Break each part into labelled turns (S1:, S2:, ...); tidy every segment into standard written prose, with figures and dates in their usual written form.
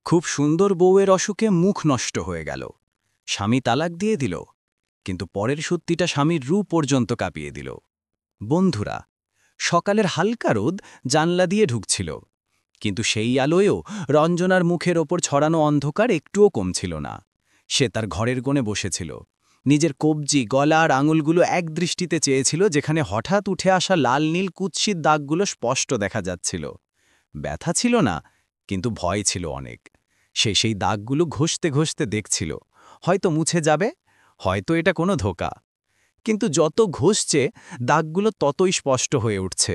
S1: খুব সুন্দর বউয়ের অসুখে মুখ নষ্ট হয়ে গেল। স্বামী তালাক দিয়ে দিল, কিন্তু পরের সত্যিটা স্বামীর রূপ পর্যন্ত কাঁপিয়ে দিল। বন্ধুরা, সকালের হালকা রোদ জানলা দিয়ে ঢুকছিল, কিন্তু সেই আলোয়ও রঞ্জনার মুখের ওপর ছড়ানো অন্ধকার একটুও কমছিল না। সে তার ঘরের কোণে বসেছিল, নিজের কবজি, গলা আর আঙুলগুলো এক দৃষ্টিতে চেয়েছিল, যেখানে হঠাৎ উঠে আসা লাল নীল কুৎসিত দাগগুলো স্পষ্ট দেখা যাচ্ছিল। ব্যথা ছিল না, কিন্তু ভয় ছিল অনেক। সে সেই দাগগুলো ঘষতে ঘষতে দেখছিল, হয়তো মুছে যাবে, হয়তো এটা কোনো ধোঁকা। কিন্তু যত ঘষছে দাগগুলো ততই স্পষ্ট হয়ে উঠছে,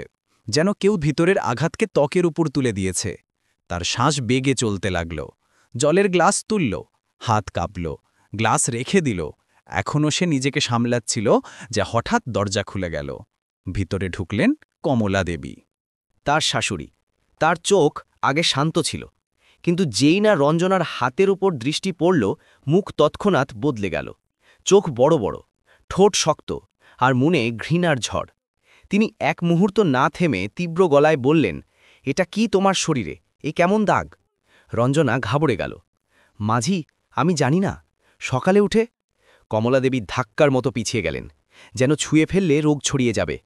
S1: যেন কেউ ভিতরের আঘাতকে ত্বকের উপর তুলে দিয়েছে। তার শ্বাস বেগে চলতে লাগল। জলের গ্লাস তুলল, হাত কাঁপল, গ্লাস রেখে দিল। এখনও সে নিজেকে সামলাচ্ছিল যে হঠাৎ দরজা খুলে গেল। ভিতরে ঢুকলেন কমলা দেবী।
S2: তার শাশুড়ি। তার চোখ আগে শান্ত ছিল, কিন্তু যেই না রঞ্জনার হাতের উপর দৃষ্টি পড়ল, মুখ তৎক্ষণাৎ বদলে গেল। চোখ বড় বড়, ঠোঁট শক্ত, আর মনে ঘৃণার ঝড়। তিনি এক মুহূর্ত না থেমে তীব্র গলায় বললেন, এটা কি তোমার শরীরে, এ কেমন দাগ? রঞ্জনা ঘাবড়ে গেল। মাঝি, আমি জানি না। সকালে উঠে। কমলাদেবী ধাক্কার মতো পিছিয়ে গেলেন, যেন ছুঁয়ে ফেললে রোগ ছড়িয়ে যাবে।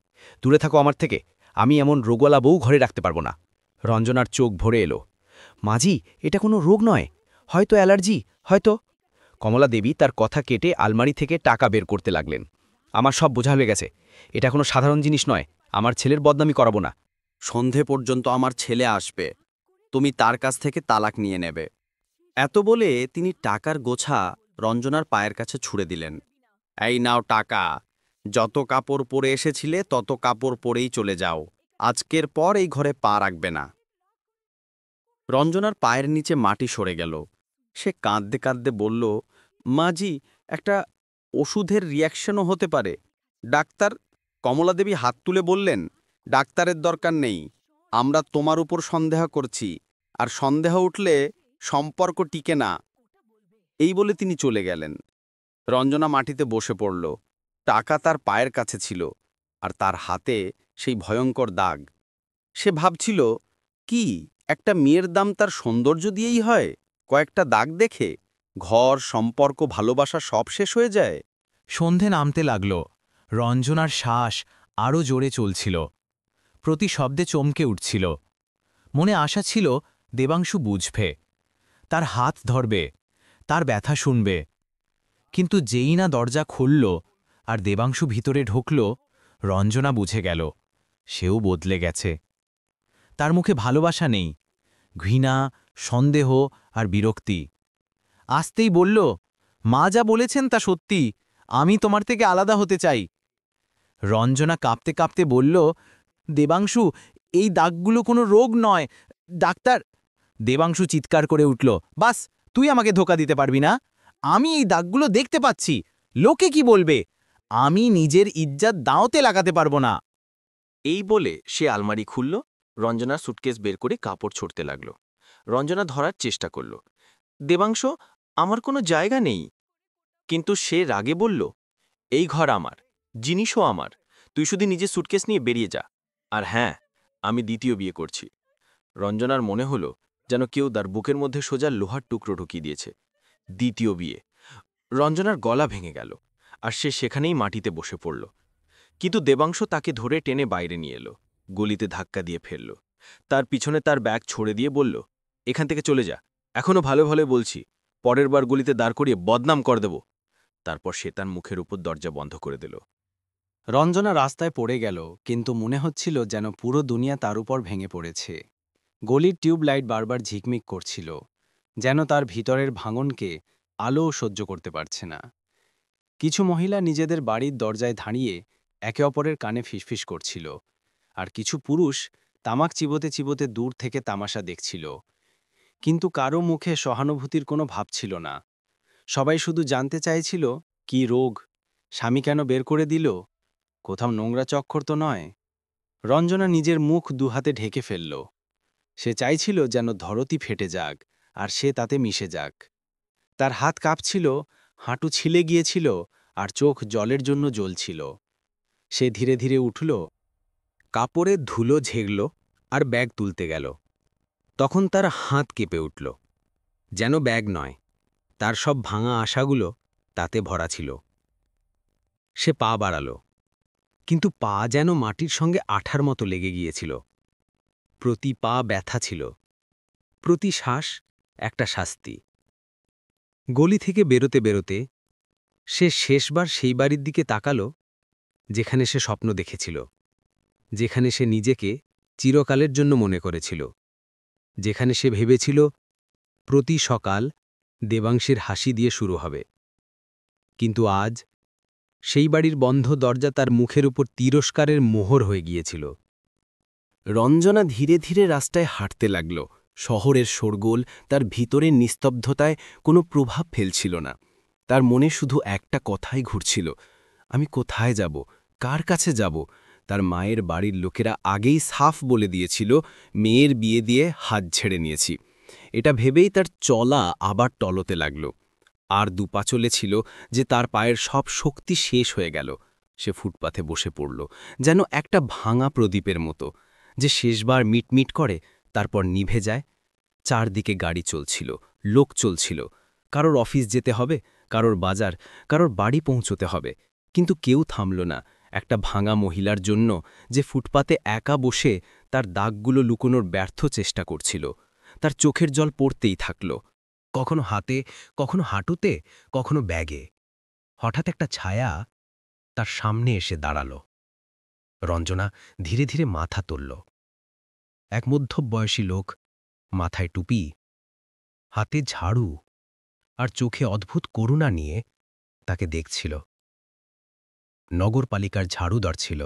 S2: দূরে থাকো আমার থেকে, আমি এমন রোগওয়ালা বউ ঘরে রাখতে পারবো না। রঞ্জনার চোখ ভরে এলো। মাঝি, এটা কোনো রোগ নয়, হয়তো অ্যালার্জি, হয়তো। কমলাদেবী তার কথা কেটে আলমারি থেকে টাকা বের করতে লাগলেন। আমার সব বোঝা হয়ে গেছে, এটা কোনো সাধারণ জিনিস নয়। আমার ছেলের বদনামি করাবো না।
S3: সন্ধে পর্যন্ত আমার ছেলে আসবে, তুমি তার কাছ থেকে তালাক নিয়ে নেবে। এত বলে তিনি টাকার গোছা রঞ্জনার পায়ের কাছে ছুঁড়ে দিলেন। এই নাও টাকা, যত কাপড় পরে এসেছিলে তত কাপড় পরেই চলে যাও, আজকের পর এই ঘরে পা রাখবে না। রঞ্জনার পায়ের নিচে মাটি সরে গেল। সে কাঁদতে কাঁদতে বলল, মাজি, একটা ওষুধের রিয়াকশনও হতে পারে। ডাক্তার। কমলাদেবী হাত তুলে বললেন, ডাক্তারের দরকার নেই, আমরা তোমার উপর সন্দেহ করছি, আর সন্দেহ উঠলে সম্পর্ক টিকে না। এই বলে তিনি চলে গেলেন। রঞ্জনা মাটিতে বসে পড়ল। টাকা তার পায়ের কাছে ছিল, আর তার হাতে সেই ভয়ঙ্কর দাগ। সে ভাবছিল, কি একটা মেয়ের দাম তার সৌন্দর্য দিয়েই হয়? কয়েকটা দাগ দেখে ঘর, সম্পর্ক, ভালোবাসা সব শেষ হয়ে যায়।
S1: সন্ধে নামতে লাগল। রঞ্জনার শ্বাস আরও জোরে চলছিল, প্রতি শব্দে চমকে উঠছিল। মনে আশা ছিল দেবাংশু বুঝবে, তার হাত ধরবে, তার ব্যথা শুনবে। কিন্তু যেই না দরজা খুলল আর দেবাংশু ভিতরে ঢুকল, রঞ্জনা বুঝে গেল সেও বদলে গেছে। তার মুখে ভালোবাসা নেই, ঘৃণা, সন্দেহ আর বিরক্তি। আসতেই বলল, মা যা বলেছেন তা সত্যি, আমি তোমার থেকে আলাদা হতে চাই। রঞ্জনা কাঁপতে কাঁপতে বলল, দেবাংশু, এই দাগগুলো কোনো রোগ নয়, ডাক্তার। দেবাংশু চিৎকার করে উঠল, বাস, তুই আমাকে ধোকা দিতে পারবি না। আমি এই দাগগুলো দেখতে পাচ্ছি, লোকে কি বলবে? আমি নিজের ইজ্জত দাঁওতে লাগাতে পারবো না।
S4: এই বলে সে আলমারি খুলল, রঞ্জনার সুটকেস বের করে কাপড় ছড়তে লাগল। রঞ্জনা ধরার চেষ্টা করল, দেবাংশ, আমার কোনো জায়গা নেই। কিন্তু সে রাগে বলল, এই ঘর আমার, জিনিসও আমার, তুই শুধু নিজের সুটকেস নিয়ে বেরিয়ে যা। আর হ্যাঁ, আমি দ্বিতীয় বিয়ে করছি। রঞ্জনার মনে হলো যেন কেউ তার বুকের মধ্যে সোজা লোহার টুকরো ঢুকিয়ে দিয়েছে। দ্বিতীয় বিয়ে। রঞ্জনার গলা ভেঙে গেল, আর সে সেখানেই মাটিতে বসে পড়ল। কিন্তু দেবাংশ তাকে ধরে টেনে বাইরে নিয়ে এলো, গলিতে ধাক্কা দিয়ে ফেলল। তার পিছনে তার ব্যাগ ছড়ে দিয়ে বলল, এখান থেকে চলে যা, এখনো ভালো ভালো বলছি, পরের বার গলিতে দাঁড় করিয়ে বদনাম কর দেব। তারপর সে তার মুখের উপর দরজা বন্ধ করে দিল।
S1: রঞ্জনা রাস্তায় পড়ে গেল, কিন্তু মনে হচ্ছিল যেন পুরো দুনিয়া তার উপর ভেঙে পড়েছে। গলির টিউবলাইট বারবার ঝিকমিক করছিল, যেন তার ভিতরের ভাঙনকে আলোও সহ্য করতে পারছে না। কিছু মহিলা নিজেদের বাড়ির দরজায় দাঁড়িয়ে একে অপরের কানে ফিসফিস করছিল, আর কিছু পুরুষ তামাক চিবোতে চিবোতে দূর থেকে তামাশা দেখছিল। কিন্তু কারো মুখে সহানুভূতির কোনো ভাব ছিল না। সবাই শুধু জানতে চাইছিল, কি রোগ, স্বামী কেন বের করে দিল, কোথাও নোংরা চক্কর তো নয়। রঞ্জনা নিজের মুখ দুহাতে ঢেকে ফেলল। সে চাইছিল যেন ধরতি ফেটে যাক, আর সে তাতে মিশে যাক। তার হাত কাঁপছিল, হাঁটু ছিলে গিয়েছিল, আর চোখ জলের জন্য জ্বলছিল। সে ধীরে ধীরে উঠল, কাপড়ের ধুলো ঝেগল, আর ব্যাগ তুলতে গেল। তখন তার হাত কেঁপে উঠল।
S3: যেন ব্যাগ নয়, তার সব ভাঙা আশাগুলো তাতে ভরা ছিল। সে পা বাড়াল, কিন্তু পা যেন মাটির সঙ্গে আঠার মতো লেগে গিয়েছিল। প্রতি পা ব্যথা ছিল, প্রতি শ্বাস একটা শাস্তি। গলি থেকে বেরোতে বেরোতে সে শেষবার সেই বাড়ির দিকে তাকাল যেখানে সে স্বপ্ন দেখেছিল, যেখানে সে নিজেকে চিরকালের জন্য মনে করেছিল, যেখানে সে ভেবেছিল প্রতি সকাল দেবাংশের হাসি দিয়ে শুরু হবে। কিন্তু আজ সেই বাড়ির বন্ধ দরজা তার মুখের উপর তিরস্কারের মোহর হয়ে গিয়েছিল।
S4: রঞ্জনা ধীরে ধীরে রাস্তায় হাঁটতে লাগল। শহরের শোরগোল তার ভিতরের নিস্তব্ধতায় কোনো প্রভাব ফেলছিল না। তার মনে শুধু একটা কথাই ঘুরছিল, আমি কোথায় যাব, কার কাছে যাব? তার মায়ের বাড়ির লোকেরা আগেই সাফ বলে দিয়েছিল, মেয়ের বিয়ে দিয়ে হাত ছেড়ে নিয়েছি। এটা ভেবেই তার চলা আবার টলতে লাগল। আর দুপা চলেছিল যে তার পায়ের সব শক্তি শেষ হয়ে গেল। সে ফুটপাথে বসে পড়ল, যেন একটা ভাঙা প্রদীপের মতো, যে শেষবার মিটমিট করে তারপর নিভে যায়। চারদিকে গাড়ি চলছিল, লোক চলছিল, কারোর অফিস যেতে হবে, কারোর বাজার, কারোর বাড়ি পৌঁছতে হবে, কিন্তু কেউ থামল না একটা ভাঙা মহিলার জন্য, যে ফুটপাতে একা বসে তার দাগগুলো লুকোনোর ব্যর্থ চেষ্টা করছিল। তার চোখের জল পড়তেই থাকল, কখনো হাতে, কখনো হাঁটুতে, কখনো ব্যাগে। হঠাৎ একটা ছায়া তার সামনে এসে দাঁড়াল। রঞ্জনা ধীরে ধীরে মাথা তুলল। এক মধ্যবয়সী লোক, মাথায় টুপি, হাতে ঝাড়ু আর চোখে অদ্ভুত করুণা নিয়ে তাকে দেখছিল। নগরপালিকার ঝাড়ুদার ছিল।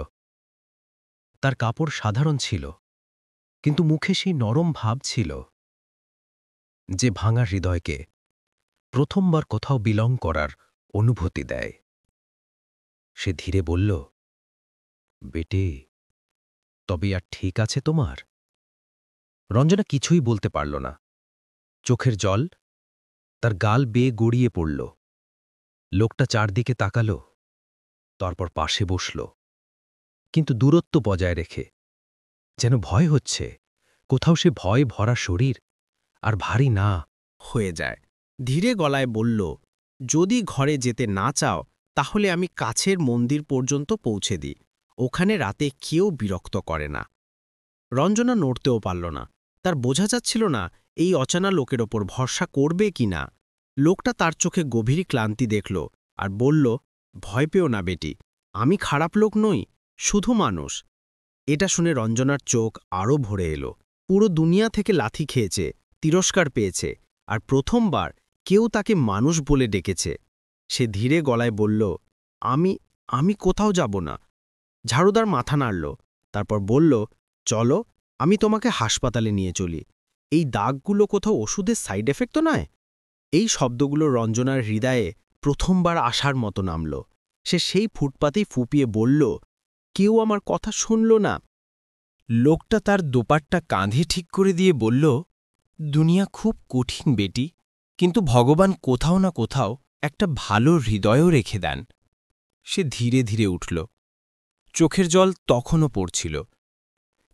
S4: তার কাপড় সাধারণ ছিল, কিন্তু মুখে সেই নরম ভাব ছিল যে ভাঙা হৃদয়কে প্রথমবার কোথাও বিলং করার অনুভূতি দেয়। সে ধীরে বলল, বেটে, তবে আর ঠিক আছে তোমার? রঞ্জনা কিছুই বলতে পারল না। চোখের জল তার গাল বেয়ে গড়িয়ে পড়ল। লোকটা চারদিকে তাকাল, তারপর পাশে বসল, কিন্তু দূরত্ব বজায় রেখে, যেন ভয় হচ্ছে কোথাও সে ভয় ভরা শরীর আর ভারী না হয়ে যায়। ধীরে গলায় বলল, যদি ঘরে যেতে না চাও তাহলে আমি কাছের মন্দির পর্যন্ত পৌঁছে দিই, ওখানে রাতে কেউ বিরক্ত করে না। রঞ্জনা নড়তেও পারল না। তার বোঝা যাচ্ছিল না এই অচানা লোকের ওপর ভরসা করবে কি না। লোকটা তার চোখে গভীর ক্লান্তি দেখল আর বলল, ভয় পেও না বেটি, আমি খারাপ লোক নই, শুধু মানুষ। এটা শুনে রঞ্জনার চোখ আরও ভরে এলো। পুরো দুনিয়া থেকে লাথি খেয়েছে, তিরস্কার পেয়েছে, আর প্রথমবার কেউ তাকে মানুষ বলে ডেকেছে। সে ধীরে গলায় বলল, আমি কোথাও যাব না। ঝাড়ুদার মাথা নাড়ল, তারপর বলল, চলো, আমি তোমাকে হাসপাতালে নিয়ে চলি। এই দাগগুলো কোথাও ওষুধের সাইড এফেক্ট তো নয়? এই শব্দগুলো রঞ্জনার হৃদয়ে প্রথমবার আসার মতো নামল। সে সেই ফুটপাতেই ফুপিয়ে বলল, কেউ আমার কথা শুনল না। লোকটা তার দোপাট্টা কাঁধে ঠিক করে দিয়ে বলল, দুনিয়া খুব কঠিন বেটি, কিন্তু ভগবান কোথাও না কোথাও একটা ভালো হৃদয়ও রেখে দেন। সে ধীরে ধীরে উঠল। চোখের জল তখনও পড়ছিল,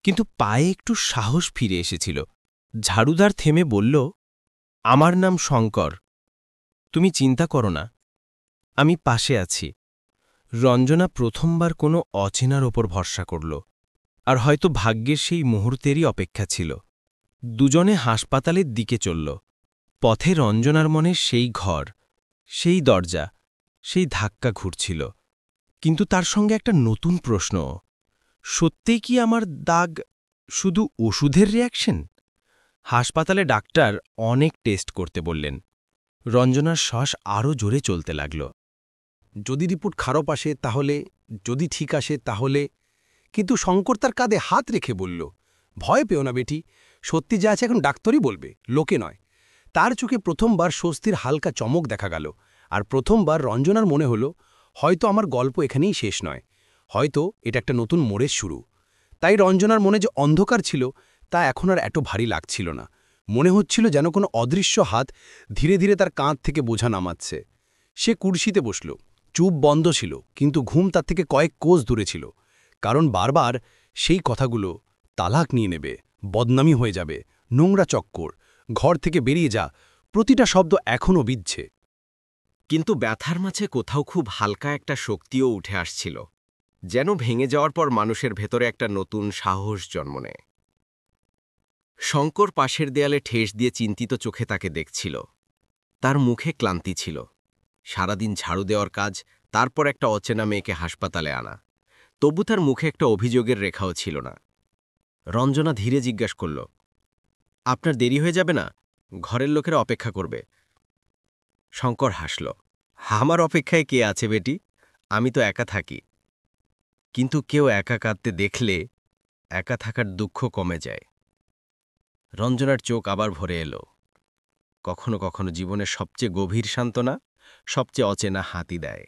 S4: কিন্তু পায়ে একটু সাহস ফিরে এসেছিল। ঝাড়ুদার থেমে বলল, আমার নাম শঙ্কর, তুমি চিন্তা করো না, আমি পাশে আছি। রঞ্জনা প্রথমবার কোনো অচেনার ওপর ভরসা করল, আর হয়তো ভাগ্যের সেই মুহূর্তেরই অপেক্ষা ছিল। দুজনে হাসপাতালের দিকে চলল। পথে রঞ্জনার মনে সেই ঘর, সেই দরজা, সেই ধাক্কা ঘুরছিল, কিন্তু তার সঙ্গে একটা নতুন প্রশ্ন, সত্যিই কি আমার দাগ শুধু ওষুধের রিয়াকশন? হাসপাতালে ডাক্তার অনেক টেস্ট করতে বললেন। রঞ্জনার শ্বাস আরও জোরে চলতে লাগল।
S1: যদি রিপোর্ট খারাপ আসে তাহলে, যদি ঠিক আসে তাহলে। কিন্তু শঙ্কর তার কাঁধে হাত রেখে বলল, ভয় পেও না বেটি, সত্যি যা আছে এখন ডাক্তারই বলবে, লোকে নয়। তার চোখে প্রথমবার স্বস্তির হালকা চমক দেখা গেল, আর প্রথমবার রঞ্জনার মনে হল, হয়তো আমার গল্প এখানেই শেষ নয়, হয়তো এটা একটা নতুন মোড়ের শুরু। তাই রঞ্জনার মনে যে অন্ধকার ছিল তা এখন আর এত ভারী লাগছিল না। মনে হচ্ছিল যেন কোনো অদৃশ্য হাত ধীরে ধীরে তার কাঁধ থেকে বোঝা নামাচ্ছে। সে কুর্সিতে বসল। চুপ বন্ধ ছিল, কিন্তু ঘুম তার থেকে কয়েক কোষ দূরে ছিল। কারণ বারবার সেই কথাগুলো, তালাক নিয়ে নেবে, বদনামি হয়ে যাবে, নোংরা চক্কর, ঘর থেকে বেরিয়ে যা,
S5: প্রতিটা শব্দ এখনও বিধছে।
S3: কিন্তু ব্যথার মাঝে কোথাও খুব হালকা একটা শক্তিও উঠে আসছিল, যেন ভেঙে যাওয়ার পর মানুষের ভেতরে একটা নতুন সাহস জন্ম নেয়। শঙ্কর পাশের দেয়ালে ঠেস দিয়ে চিন্তিত চোখে তাকে দেখছিল। তার মুখে ক্লান্তি ছিল। সারাদিন ঝাড়ু দেওয়ার কাজ, তারপর একটা অচেনা মেয়েকে হাসপাতালে আনা। তবু তার মুখে একটা অভিযোগের রেখাও ছিল না। রঞ্জনা ধীরে জিজ্ঞাসা করল, আপনার দেরি হয়ে যাবে না? ঘরের লোকেরা অপেক্ষা করবে। শঙ্কর হাসল, আমার অপেক্ষায় কে আছে বেটি? আমি তো একা থাকি। কিন্তু কেউ একা কাঁদতে দেখলে একা থাকার দুঃখ কমে যায়। রঞ্জনার চোখ আবার ভরে এলো। কখনো কখনো জীবনের সবচেয়ে গভীর সান্ত্বনা সবচেয়ে অচেনা হাতি দেয়।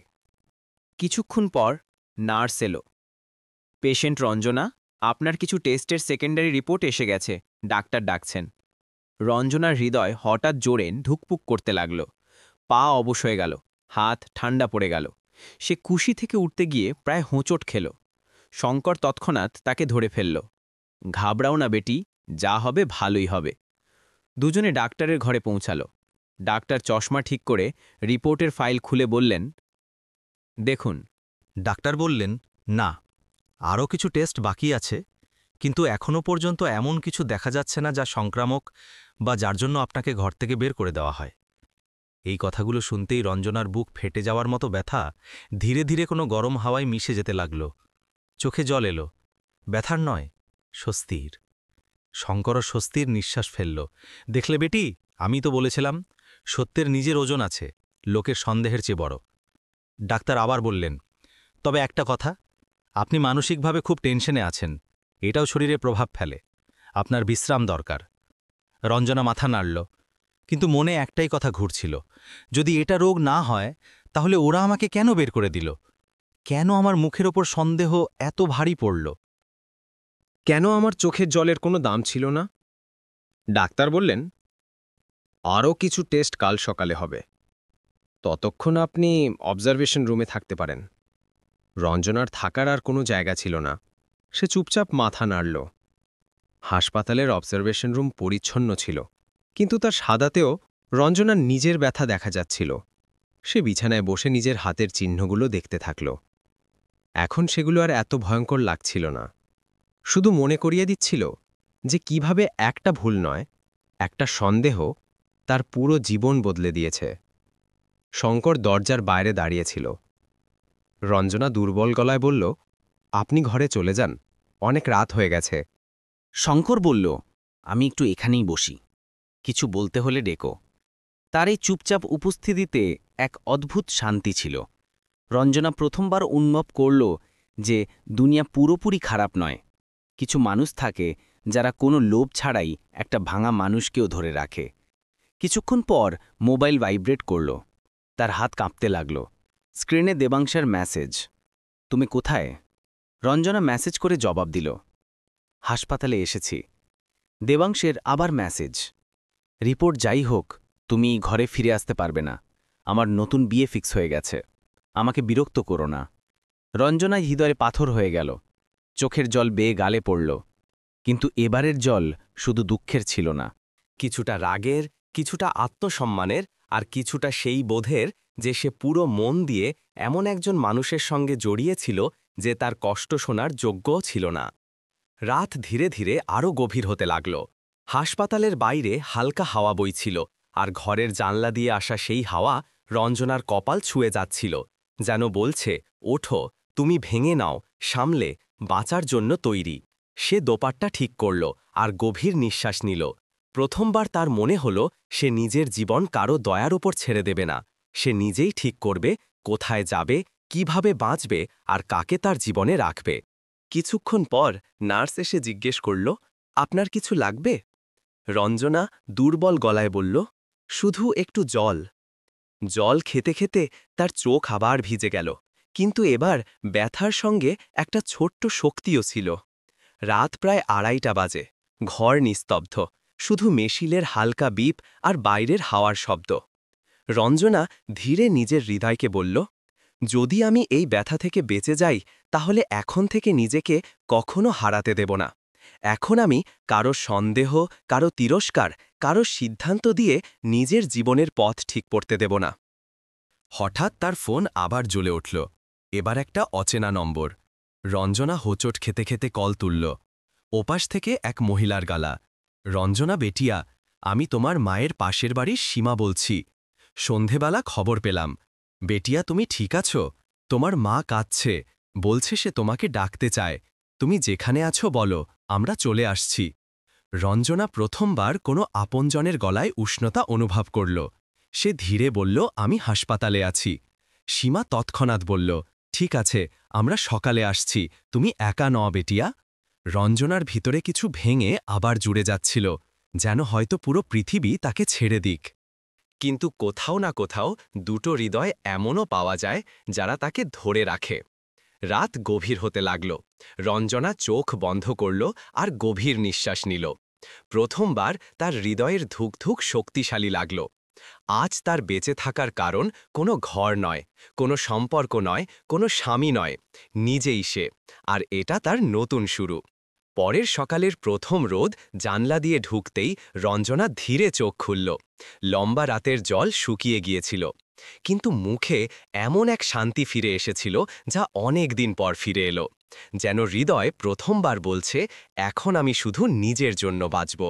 S1: কিছুক্ষণ পর নার্স এলো। পেশেন্ট রঞ্জনা, আপনার কিছু টেস্টের সেকেন্ডারি রিপোর্ট এসে গেছে, ডাক্তার ডাকছেন। রঞ্জনার হৃদয় হঠাৎ জোরে ধুকপুক করতে লাগল। পা অবশ হয়ে গেল, হাত ঠান্ডা পড়ে গেল। সে কুশি থেকে উঠতে গিয়ে প্রায় হোঁচট খেল। শঙ্কর তৎক্ষণাৎ তাকে ধরে ফেলল। ঘাবড়াও না বেটি, যা হবে ভালোই হবে। দুজনে ডাক্তারের ঘরে পৌঁছাল। ডাক্তার চশমা ঠিক করে রিপোর্টের ফাইল খুলে বললেন, দেখুন।
S6: ডাক্তার বললেন, না, আরও কিছু টেস্ট বাকি আছে, কিন্তু এখনও পর্যন্ত এমন কিছু দেখা যাচ্ছে না যা সংক্রামক বা যার জন্য আপনাকে ঘর থেকে বের করে দেওয়া হয়। এই কথাগুলো শুনতেই রঞ্জনার বুক ফেটে যাওয়ার মতো ব্যথা ধীরে ধীরে কোনো গরম হাওয়ায় মিশে যেতে লাগল। চোখে জল এলো। ব্যথার নয়, স্বস্তির। শঙ্করও স্বস্তির নিঃশ্বাস ফেলল। দেখলে বেটি, আমি তো বলেছিলাম, সত্যের নিজের ওজন আছে, লোকের সন্দেহের চেয়ে বড়। ডাক্তার আবার বললেন, তবে একটা কথা, আপনি মানসিকভাবে খুব টেনশনে আছেন, এটাও শরীরে প্রভাব ফেলে, আপনার বিশ্রাম দরকার। রঞ্জনা মাথা নাড়ল, কিন্তু মনে একটাই কথা ঘুরছিল, যদি এটা রোগ না হয় তাহলে ওরা আমাকে কেন বের করে দিল? কেন আমার মুখের ওপর সন্দেহ এত ভারী পড়ল?
S3: কেন আমার চোখের জলের কোনো দাম ছিল না? ডাক্তার বললেন, আরও কিছু টেস্ট কাল সকালে হবে, ততক্ষণ আপনি অবজারভেশন রুমে থাকতে পারেন। রঞ্জনার থাকার আর কোনো জায়গা ছিল না। সে চুপচাপ মাথা নাড়ল। হাসপাতালের অবজারভেশন রুম পরিচ্ছন্ন ছিল, কিন্তু তার সাদাতেও রঞ্জনার নিজের ব্যথা দেখা যাচ্ছিল। সে বিছানায় বসে নিজের হাতের চিহ্নগুলো দেখতে থাকল। এখন সেগুলো আর এত ভয়ঙ্কর লাগছিল না, শুধু মনে করিয়ে দিচ্ছিল যে কিভাবে একটা ভুল নয়, একটা সন্দেহ তার পুরো জীবন বদলে দিয়েছে। শঙ্কর দরজার বাইরে দাঁড়িয়েছিল। রঞ্জনা দুর্বল গলায় বলল, আপনি ঘরে চলে যান, অনেক রাত হয়ে গেছে।
S1: শঙ্কর বলল, আমি একটু এখানেই বসি, কিছু বলতে হলে ডেকো। তার এই চুপচাপ উপস্থিতিতে এক অদ্ভুত শান্তি ছিল। রঞ্জনা প্রথমবার অনুভব করল যে দুনিয়া পুরোপুরি খারাপ নয়। কিছু মানুষ থাকে যারা কোনো লোভ ছাড়াই একটা ভাঙা মানুষকেও ধরে রাখে। কিছুক্ষণ পর মোবাইল ভাইব্রেট করল। তার হাত কাঁপতে লাগল। স্ক্রিনে দেবাংশের মেসেজ, তুমি কোথায়? রঞ্জনা মেসেজ করে জবাব দিল, হাসপাতালে এসেছি। দেবাংশের আবার মেসেজ, রিপোর্ট যাই হোক, তুমি ঘরে ফিরে আসতে পারবে না, আমার নতুন বিয়ে ফিক্স হয়ে গেছে, আমাকে বিরক্ত করো না। রঞ্জনায় হৃদয়ে পাথর হয়ে গেল। চোখের জল বেয়ে গালে পড়ল। কিন্তু এবারের জল শুধু দুঃখের ছিল না, কিছুটা রাগের, কিছুটা আত্মসম্মানের, আর কিছুটা সেই বোধের যে সে পুরো মন দিয়ে এমন একজন মানুষের সঙ্গে জড়িয়েছিল যে তার কষ্ট শোনার যোগ্যও ছিল না। রাত ধীরে ধীরে আরও গভীর হতে লাগল। হাসপাতালের বাইরে হালকা হাওয়া বইছিল, আর ঘরের জানলা দিয়ে আসা সেই হাওয়া রঞ্জনার কপাল ছুঁয়ে যাচ্ছিল, যেন বলছে, ওঠো, তুমি ভেঙে নাও, সামলে, বাঁচার জন্য তৈরি। সে দোপাট্টা ঠিক করল আর গভীর নিঃশ্বাস নিল। প্রথমবার তার মনে হল সে নিজের জীবন কারো দয়ার উপর ছেড়ে দেবে না। সে নিজেই ঠিক করবে কোথায় যাবে, কিভাবে বাঁচবে, আর কাকে তার জীবনে রাখবে। কিছুক্ষণ পর নার্স এসে জিজ্ঞেস করল, আপনার কিছু লাগবে? রঞ্জনা দুর্বল গলায় বলল, শুধু একটু জল। জল খেতে খেতে তার চোখ আবার ভিজে গেল, কিন্তু এবার ব্যথার সঙ্গে একটা ছোট্ট শক্তিও ছিল। রাত প্রায় 2:30 বাজে। ঘর নিস্তব্ধ, শুধু মেশিনের হালকা বিপ আর বাইরের হাওয়ার শব্দ। রঞ্জনা ধীরে নিজের হৃদয়কে বলল, যদি আমি এই ব্যথা থেকে বেঁচে যাই, তাহলে এখন থেকে নিজেকে কখনো হারাতে দেব না। এখন আমি কারো সন্দেহ, কারো তিরস্কার, কারো সিদ্ধান্ত দিয়ে নিজের জীবনের পথ ঠিক করতে দেব না। হঠাৎ তার ফোন আবার জ্বলে উঠল। এবার একটা অচেনা নম্বর। রঞ্জনা হোঁচট খেতে খেতে কল তুলল। ওপাশ থেকে এক মহিলার গালা। রঞ্জনা বেটিয়া, আমি তোমার মায়ের পাশের বাড়ির সীমা বলছি। সন্ধেবেলা খবর পেলাম। বেটিয়া, তুমি ঠিক আছো? তোমার মা কাঁদছে, বলছে সে তোমাকে ডাকতে চায়। তুমি যেখানে আছো বলো, আমরা চলে আসছি। রঞ্জনা প্রথমবার কোনো আপনজনের গলায় উষ্ণতা অনুভব করল। সে ধীরে বলল, আমি হাসপাতালে আছি। সীমা তৎক্ষণাৎ বলল, ঠিক আছে, আমরা সকালে আসছি, তুমি একা নও বেটিয়া। রঞ্জনার ভিতরে কিছু ভেঙে আবার জুড়ে যাচ্ছিল, যেন হয়তো পুরো পৃথিবী তাকে ছেড়ে দিক। কিন্তু কোথাও না কোথাও দুটো হৃদয় এমনও পাওয়া যায় যারা তাকে ধরে রাখে। রাত গভীর হতে লাগল। রঞ্জনা চোখ বন্ধ করল আর গভীর নিঃশ্বাস নিল। প্রথমবার তার হৃদয়ের ধুকধুক শক্তিশালী লাগল। আজ তার বেঁচে থাকার কারণ কোনো ঘর নয়, কোনো সম্পর্ক নয়, কোনো স্বামী নয়, নিজেই সে। আর এটা তার নতুন শুরু। পরের সকালের প্রথম রোদ জানলা দিয়ে ঢুকতেই রঞ্জনা ধীরে চোখ খুলল। লম্বা রাতের জল শুকিয়ে গিয়েছিল, কিন্তু মুখে এমন এক শান্তি ফিরে এসেছিল যা অনেক দিন পর ফিরে এলো। যেন হৃদয় প্রথমবার বলছে, এখন আমি শুধু নিজের জন্য বাঁচব।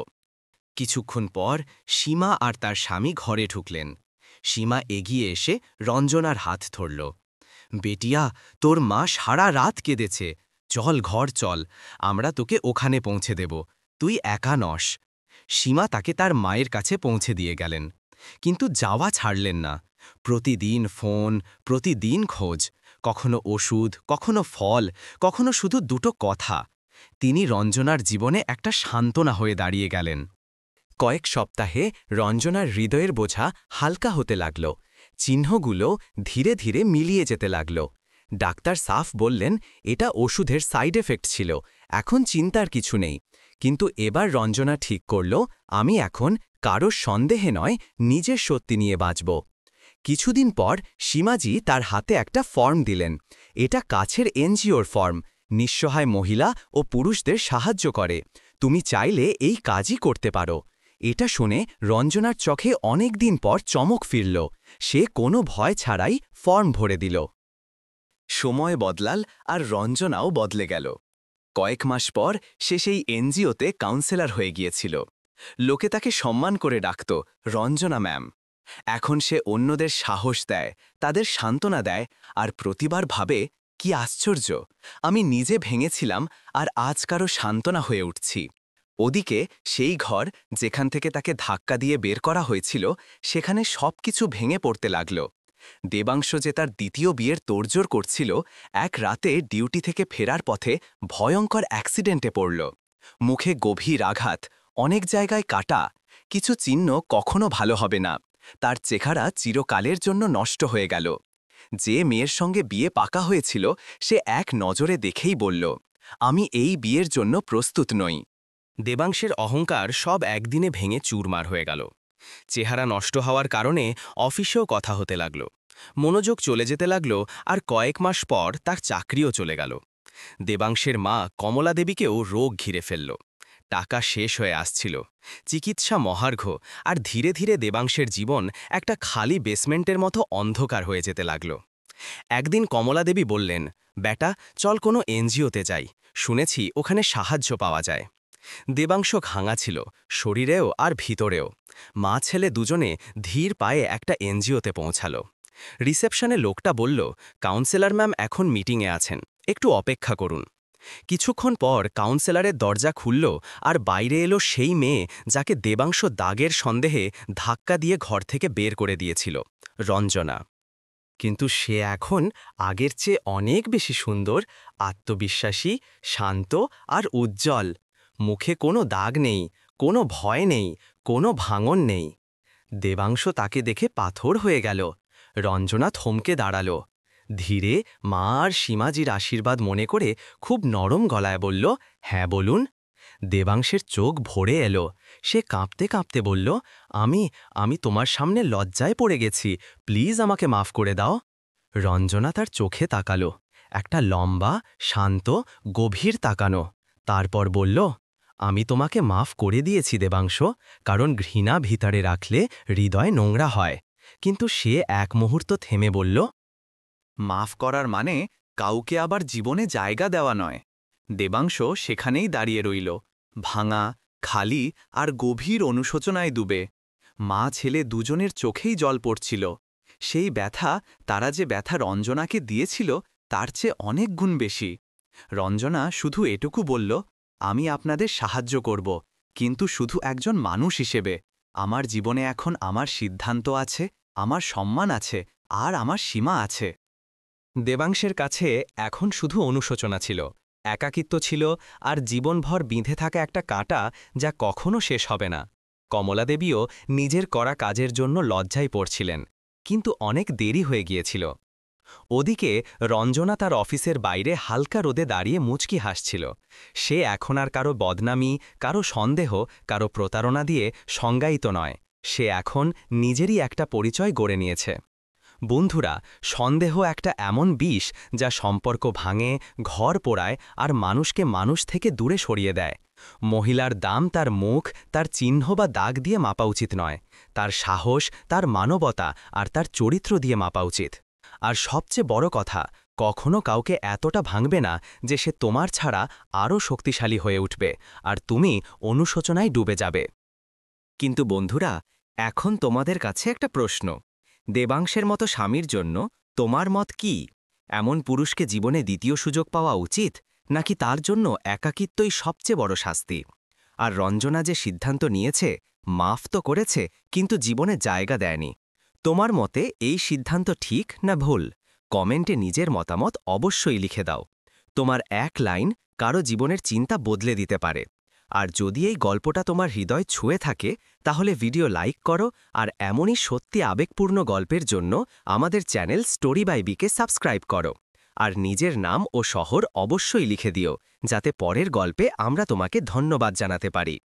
S1: কিছুক্ষণ পর সীমা আর তার স্বামী ঘরে ঢুকলেন। সীমা এগিয়ে এসে রঞ্জনার হাত ধরল। বেটিয়া, তোর মা সারা রাত কেঁদেছে, চল ঘর চল, আমরা তোকে ওখানে পৌঁছে দেব, তুই একা নস। সীমা তাকে তার মায়ের কাছে পৌঁছে দিয়ে গেলেন, কিন্তু যাওয়া ছাড়লেন না। প্রতিদিন ফোন, প্রতিদিন খোঁজ, কখনো ওষুধ, কখনো ফল, কখনো শুধু দুটো কথা। তিনি রঞ্জনার জীবনে একটা সান্ত্বনা হয়ে দাঁড়িয়ে গেলেন। কয়েক সপ্তাহে রঞ্জনার হৃদয়ের বোঝা হালকা হতে লাগল। চিহ্নগুলো ধীরে ধীরে মিলিয়ে যেতে লাগল। ডাক্তার সাফ বললেন, এটা ওষুধের সাইড এফেক্ট ছিল, এখন চিন্তার কিছু নেই। কিন্তু এবার রঞ্জনা ঠিক করল, আমি এখন কারোর সন্দেহে নয়, নিজের সত্যি নিয়ে বাঁচব। কিছুদিন পর সীমাজি তার হাতে একটা ফর্ম দিলেন। এটা কাছের এনজিওর ফর্ম, নিঃসহায় মহিলা ও পুরুষদের সাহায্য করে। তুমি চাইলে এই কাজই করতে পারো। এটা শুনে রঞ্জনার চোখে অনেক দিন পর চমক ফিরল। সে কোনো ভয় ছাড়াই ফর্ম ভরে দিল। সময় বদলাল আর রঞ্জনাও বদলে গেল। কয়েক মাস পর সে সেই এনজিওতে কাউন্সেলর হয়ে গিয়েছিল। লোকে তাকে সম্মান করে ডাকত রঞ্জনা ম্যাম। এখন সে অন্যদের সাহস দেয়, তাদের সান্ত্বনা দেয়, আর প্রতিবার ভাবে, কি আশ্চর্য, আমি নিজে ভেঙেছিলাম আর আজ কারো সান্ত্বনা হয়ে উঠছি। ওদিকে সেই ঘর যেখান থেকে তাকে ধাক্কা দিয়ে বের করা হয়েছিল, সেখানে সবকিছু ভেঙে পড়তে লাগল। দেবাংশ যে তার দ্বিতীয় বিয়ের তোড়জোড় করছিল, এক রাতে ডিউটি থেকে ফেরার পথে ভয়ঙ্কর অ্যাক্সিডেন্টে পড়ল। মুখে গভীর আঘাত, অনেক জায়গায় কাটা, কিছু চিহ্ন কখনো ভালো হবে না। তার চেহারা চিরকালের জন্য নষ্ট হয়ে গেল। যে মেয়ের সঙ্গে বিয়ে পাকা হয়েছিল, সে এক নজরে দেখেই বলল, আমি এই বিয়ের জন্য প্রস্তুত নই। দেবাংশের অহংকার সব একদিনে ভেঙে চুরমার হয়ে গেল। চেহারা নষ্ট হওয়ার কারণে অফিসেও কথা হতে লাগল। মনোযোগ চলে যেতে লাগল, আর কয়েক মাস পর তার চাকরিও চলে গেল। দেবাংশের মা কমলা দেবীকেও রোগ ঘিরে ফেলল। টাকা শেষ হয়ে আসছিল, চিকিৎসা মহার্ঘ, আর ধীরে ধীরে দেবাংশের জীবন একটা খালি বেসমেন্টের মতো অন্ধকার হয়ে যেতে লাগল। একদিন কমলা দেবী বললেন, বেটা, চল কোনো এনজিওতে যাই, শুনেছি ওখানে সাহায্য পাওয়া যায়। দেবাংশ ভাঙা ছিল, শরীরেও আর ভিতরেও। মা ছেলে দুজনে ধীর পায়ে একটা এনজিওতে পৌঁছাল। রিসেপশনে লোকটা বলল, কাউন্সেলর ম্যাম এখন মিটিংয়ে আছেন, একটু অপেক্ষা করুন। কিছুক্ষণ পর কাউন্সেলরের দরজা খুলল, আর বাইরে এলো সেই মেয়ে যাকে দেবাংশ দাগের সন্দেহে ধাক্কা দিয়ে ঘর থেকে বের করে দিয়েছিল, রঞ্জনা। কিন্তু সে এখন আগের চেয়ে অনেক বেশি সুন্দর, আত্মবিশ্বাসী, শান্ত আর উজ্জ্বল। মুখে কোনো দাগ নেই, কোনো ভয় নেই, কোনো ভাঙন নেই। দেবাংশ তাকে দেখে পাথর হয়ে গেল। রঞ্জনা থমকে দাঁড়াল। ধীরে মা আর সীমাজির আশীর্বাদ মনে করে খুব নরম গলায় বলল, হ্যাঁ বলুন। দেবাংশের চোখ ভরে এলো। সে কাঁপতে কাঁপতে বলল, আমি তোমার সামনে লজ্জায় পড়ে গেছি, প্লিজ আমাকে মাফ করে দাও। রঞ্জনা তার চোখে তাকালো, একটা লম্বা, শান্ত, গভীর তাকানো। তারপর বলল,
S2: আমি তোমাকে মাফ করে দিয়েছি দেবাংশ, কারণ ঘৃণা ভিতরে রাখলে হৃদয় নোংরা হয়। কিন্তু সে এক মুহূর্ত থেমে বলল,
S1: মাফ করার মানে কাউকে আবার জীবনে জায়গা দেওয়া নয়। দেবাংশ সেখানেই দাঁড়িয়ে রইল, ভাঙা, খালি আর গভীর অনুশোচনায় ডুবে। মা ছেলে দুজনের চোখেই জল পড়ছিল। সেই ব্যথা, তারা যে ব্যথা রঞ্জনাকে দিয়েছিল তার চেয়ে অনেক গুণ বেশি। রঞ্জনা শুধু এটুকু বলল, আমি আপনাদের সাহায্য করব, কিন্তু শুধু একজন মানুষ হিসেবে। আমার জীবনে এখন আমার সিদ্ধান্ত আছে, আমার সম্মান আছে, আর আমার সীমা আছে। দেবাংশের কাছে এখন শুধু অনুশোচনা ছিল, একাকিত্ব ছিল, আর জীবনভর বিঁধে থাকা একটা কাঁটা যা কখনো শেষ হবে না। কমলাদেবীও নিজের করা কাজের জন্য লজ্জায় পড়ছিলেন, কিন্তু অনেক দেরি হয়ে গিয়েছিল। ওদিকে রঞ্জনা তার অফিসের বাইরে হালকা রোদে দাঁড়িয়ে মুচকি হাসছিল। সে এখন আর কারো বদনামি, কারো সন্দেহ, কারো প্রতারণা দিয়ে সংজ্ঞায়িত নয়। সে এখন নিজেরই একটা পরিচয় গড়ে নিয়েছে। বন্ধুরা, সন্দেহ একটা এমন বিষ যা সম্পর্ক ভাঙে, ঘর পোড়ায় আর মানুষকে মানুষ থেকে দূরে সরিয়ে দেয়। মহিলার দাম তার মুখ, তার চিহ্ন বা দাগ দিয়ে মাপা উচিত নয়। তার সাহস, তার মানবতা আর তার চরিত্র দিয়ে মাপা উচিত। আর সবচেয়ে বড় কথা, কখনো কাউকে এতটা ভাঙবে না যে সে তোমার ছাড়া আরও শক্তিশালী হয়ে উঠবে, আর তুমি অনুশোচনায় ডুবে যাবে। কিন্তু বন্ধুরা, এখন তোমাদের কাছে একটা প্রশ্ন। দেবাংশের মতো স্বামীর জন্য তোমার মত কি? এমন পুরুষকে জীবনে দ্বিতীয় সুযোগ পাওয়া উচিত, নাকি তার জন্য একাকিত্বই সবচেয়ে বড় শাস্তি? আর রঞ্জনা যে সিদ্ধান্ত নিয়েছে, মাফ তো করেছে, কিন্তু জীবনে জায়গা দেয়নি। তোমার মতে এই সিদ্ধান্ত ঠিক না ভুল? কমেন্টে নিজের মতামত অবশ্যই লিখে দাও। তোমার এক লাইন কারো জীবনের চিন্তা বদলে দিতে পারে। আর যদি এই গল্পটা তোমার হৃদয় ছুঁয়ে থাকে, তাহলে ভিডিও লাইক করো, আর এমনই সত্যি আবেগপূর্ণ গল্পের জন্য আমাদের channel story by BK subscribe করো। আর নিজের নাম ও শহর অবশ্যই লিখে দিও, যাতে পরের গল্পে আমরা তোমাকে ধন্যবাদ জানাতে পারি।